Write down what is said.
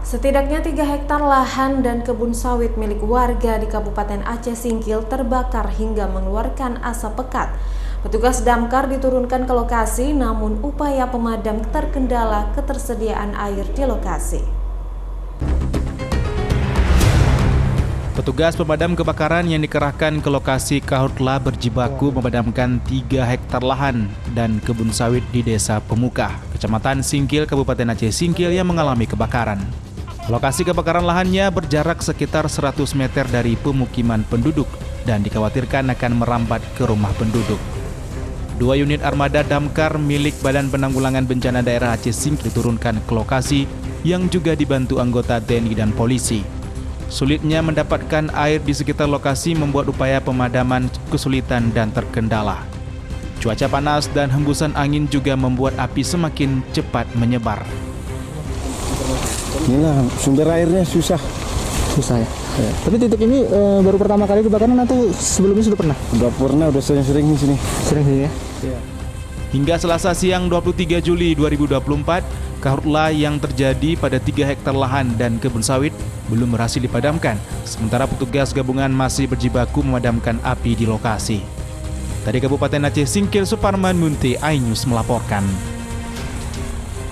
Setidaknya 3 hektar lahan dan kebun sawit milik warga di Kabupaten Aceh Singkil terbakar hingga mengeluarkan asap pekat. Petugas damkar diturunkan ke lokasi, namun upaya pemadam terkendala ketersediaan air di lokasi. Petugas pemadam kebakaran yang dikerahkan ke lokasi karhutlah berjibaku memadamkan 3 hektar lahan dan kebun sawit di Desa Pemuka, Kecamatan Singkil, Kabupaten Aceh Singkil yang mengalami kebakaran. Lokasi kebakaran lahannya berjarak sekitar 100 meter dari pemukiman penduduk dan dikhawatirkan akan merambat ke rumah penduduk. 2 unit armada damkar milik Badan Penanggulangan Bencana Daerah Aceh Singkil diturunkan ke lokasi yang juga dibantu anggota TNI dan polisi. Sulitnya mendapatkan air di sekitar lokasi membuat upaya pemadaman kesulitan dan terkendala. Cuaca panas dan hembusan angin juga membuat api semakin cepat menyebar. Inilah sumber airnya susah ya. Tapi titik ini baru pertama kali kebakaran atau sebelumnya sudah pernah? Udah sering di sini. Sering ya. Hingga Selasa siang 23 Juli 2024, karhutlah yang terjadi pada 3 hektar lahan dan kebun sawit belum berhasil dipadamkan, sementara petugas gabungan masih berjibaku memadamkan api di lokasi. Dari Kabupaten Aceh Singkil, Suparman Munte, iNews melaporkan.